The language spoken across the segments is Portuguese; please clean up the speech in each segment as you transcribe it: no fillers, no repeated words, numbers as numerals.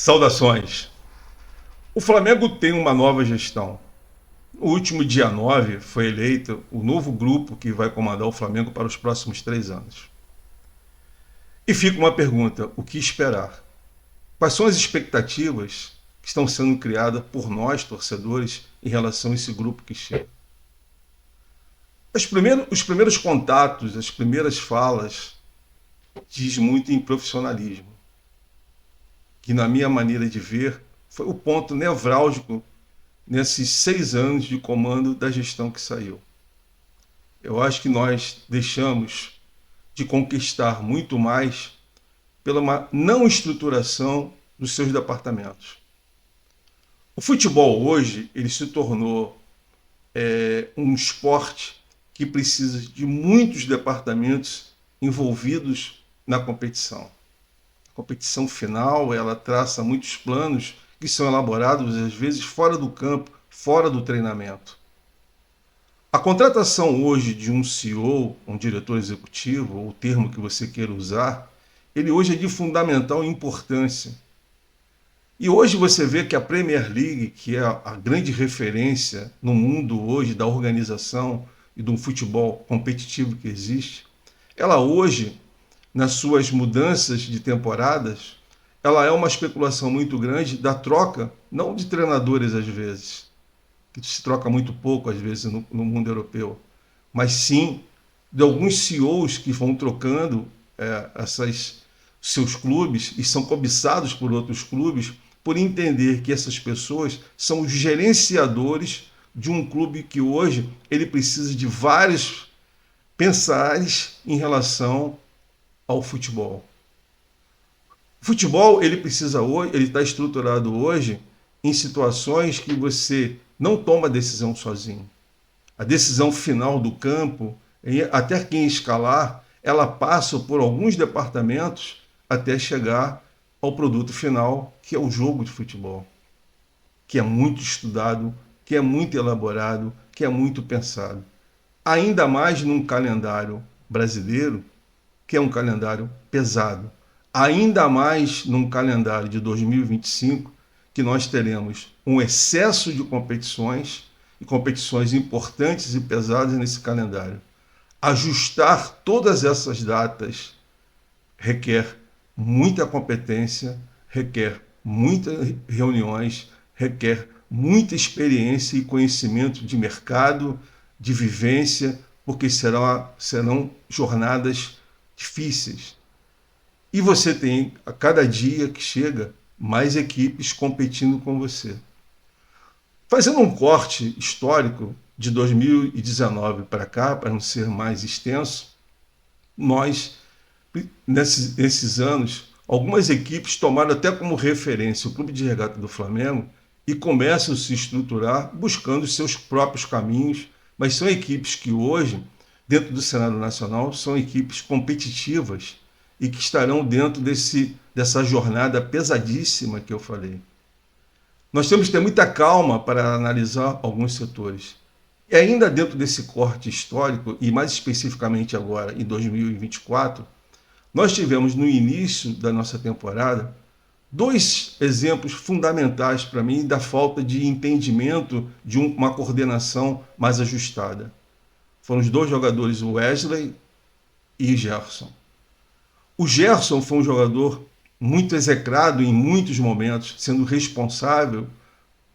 Saudações. O Flamengo tem uma nova gestão. No último dia 9 foi eleito o novo grupo que vai comandar o Flamengo para os próximos 3 anos. E fica uma pergunta: o que esperar? Quais são as expectativas que estão sendo criadas por nós, torcedores, em relação a esse grupo que chega? Os primeiros contatos, as primeiras falas, diz muito em profissionalismo, que na minha maneira de ver foi o ponto nevrálgico nesses 6 anos de comando da gestão que saiu. Eu acho que nós deixamos de conquistar muito mais pela uma não estruturação dos seus departamentos. O futebol hoje ele se tornou um esporte que precisa de muitos departamentos envolvidos na competição. A competição final ela traça muitos planos que são elaborados às vezes fora do campo, fora do treinamento. A contratação hoje de um CEO, um diretor executivo, ou o termo que você queira usar, ele hoje é de fundamental importância. E hoje você vê que a Premier League, que é a grande referência no mundo hoje da organização e do futebol competitivo que existe, ela hoje, nas suas mudanças de temporadas, ela é uma especulação muito grande da troca, não de treinadores às vezes, que se troca muito pouco às vezes no mundo europeu, mas sim de alguns CEOs que vão trocando seus clubes e são cobiçados por outros clubes por entender que essas pessoas são os gerenciadores de um clube que hoje ele precisa de vários pensares em relação ao futebol. O futebol ele precisa hoje, ele está estruturado hoje em situações que você não toma decisão sozinho. A decisão final do campo, até quem escalar, ela passa por alguns departamentos até chegar ao produto final, que é o jogo de futebol, que é muito estudado, que é muito elaborado, que é muito pensado. Ainda mais num calendário brasileiro, que é um calendário pesado. Ainda mais num calendário de 2025, que nós teremos um excesso de competições, e competições importantes e pesadas nesse calendário. Ajustar todas essas datas requer muita competência, requer muitas reuniões, requer muita experiência e conhecimento de mercado, de vivência, porque serão jornadas difíceis. E você tem, a cada dia que chega, mais equipes competindo com você. Fazendo um corte histórico de 2019 para cá, para não ser mais extenso, nós, nesses anos, algumas equipes tomaram até como referência o Clube de Regata do Flamengo e começam a se estruturar buscando os seus próprios caminhos, mas são equipes que hoje, dentro do cenário nacional, são equipes competitivas e que estarão dentro dessa jornada pesadíssima que eu falei. Nós temos que ter muita calma para analisar alguns setores. E ainda dentro desse corte histórico, e mais especificamente agora em 2024, nós tivemos no início da nossa temporada 2 exemplos fundamentais para mim da falta de entendimento de uma coordenação mais ajustada. Foram os 2 jogadores, o Wesley e o Gerson. O Gerson foi um jogador muito execrado em muitos momentos, sendo responsável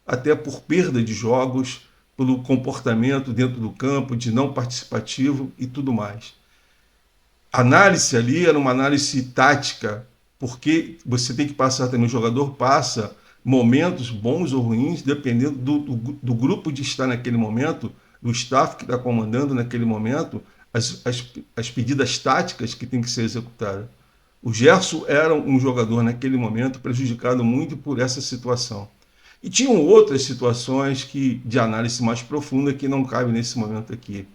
até por perda de jogos, pelo comportamento dentro do campo, de não participativo e tudo mais. A análise ali era uma análise tática, porque você tem que passar também, o jogador passa momentos bons ou ruins, dependendo do grupo de estar naquele momento, do staff que está comandando naquele momento, as pedidas táticas que tem que ser executadas. O Gerson era um jogador naquele momento prejudicado muito por essa situação. E tinham outras situações de análise mais profunda que não cabe nesse momento aqui.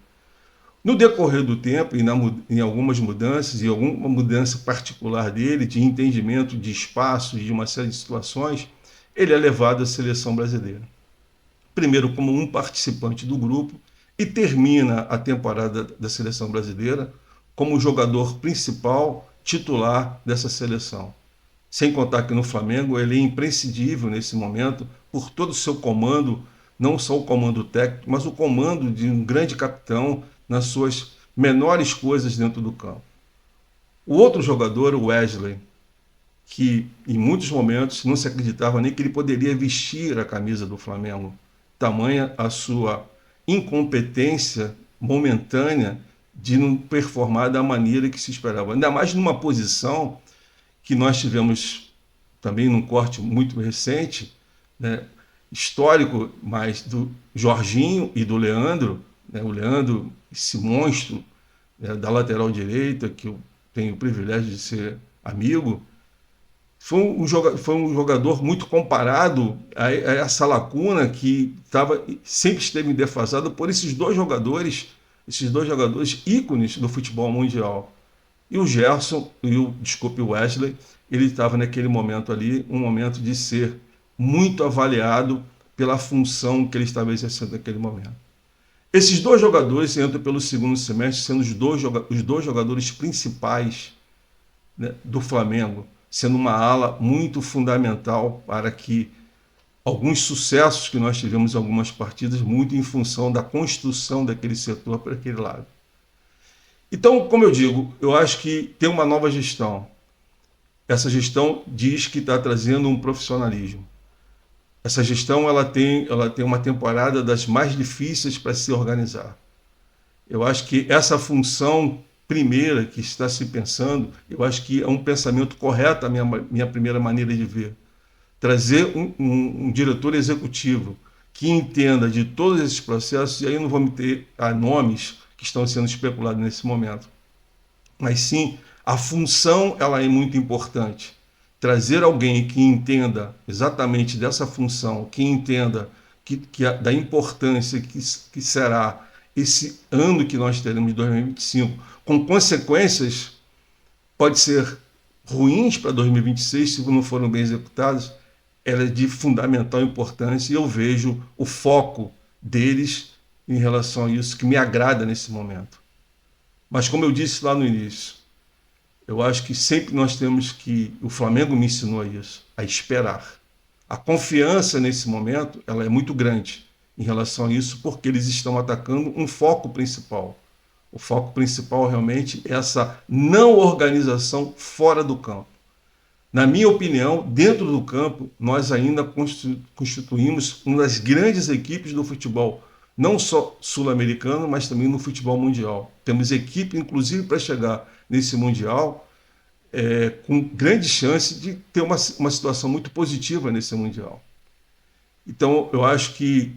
No decorrer do tempo, em algumas mudanças, e alguma mudança particular dele, de entendimento de espaço, de uma série de situações, ele é levado à seleção brasileira. Primeiro como um participante do grupo e termina a temporada da seleção brasileira como jogador principal, titular dessa seleção. Sem contar que no Flamengo ele é imprescindível nesse momento por todo o seu comando, não só o comando técnico, mas o comando de um grande capitão nas suas menores coisas dentro do campo. O outro jogador, o Wesley, que em muitos momentos não se acreditava nem que ele poderia vestir a camisa do Flamengo, tamanha a sua incompetência momentânea de não performar da maneira que se esperava. Ainda mais numa posição que nós tivemos também num corte muito recente, né, histórico, mas do Jorginho e do Leandro, né, o Leandro, esse monstro, né, da lateral direita, que eu tenho o privilégio de ser amigo, foi um jogador muito comparado a essa lacuna que sempre esteve defasada por esses dois jogadores ícones do futebol mundial. E o Gerson, o Wesley, ele estava naquele momento ali, um momento de ser muito avaliado pela função que ele estava exercendo naquele momento. Esses dois jogadores entram pelo segundo semestre sendo os dois jogadores principais, né, do Flamengo, sendo uma ala muito fundamental para que alguns sucessos que nós tivemos em algumas partidas, muito em função da construção daquele setor para aquele lado. Então, como eu digo, eu acho que tem uma nova gestão. Essa gestão diz que está trazendo um profissionalismo. Essa gestão ela tem uma temporada das mais difíceis para se organizar. Eu acho que essa função primeira que está se pensando, eu acho que é um pensamento correto, a minha primeira maneira de ver. Trazer um diretor executivo que entenda de todos esses processos, e aí eu não vou meter a nomes que estão sendo especulados nesse momento, mas sim a função ela é muito importante. Trazer alguém que entenda exatamente dessa função, que entenda da importância que será esse ano que nós teremos, 2025, com consequências, pode ser ruins para 2026, se não foram bem executadas, ela é de fundamental importância e eu vejo o foco deles em relação a isso, que me agrada nesse momento. Mas como eu disse lá no início, eu acho que sempre nós temos que, o Flamengo me ensinou isso, a esperar. A confiança nesse momento, ela é muito grande em relação a isso, porque eles estão atacando um foco principal. O foco principal realmente é essa não organização fora do campo. Na minha opinião, dentro do campo, nós ainda constituímos uma das grandes equipes do futebol, não só sul-americano, mas também no futebol mundial. Temos equipe, inclusive, para chegar nesse mundial, com grande chance de ter uma situação muito positiva nesse mundial. Então, eu acho que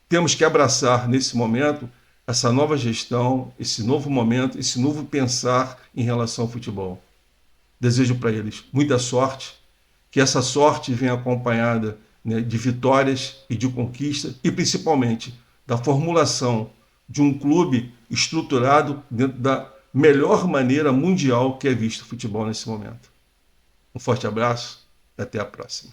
temos que abraçar, nesse momento, essa nova gestão, esse novo momento, esse novo pensar em relação ao futebol. Desejo para eles muita sorte, que essa sorte venha acompanhada, né, de vitórias e de conquistas, e principalmente da formulação de um clube estruturado dentro da melhor maneira mundial que é visto o futebol nesse momento. Um forte abraço e até a próxima.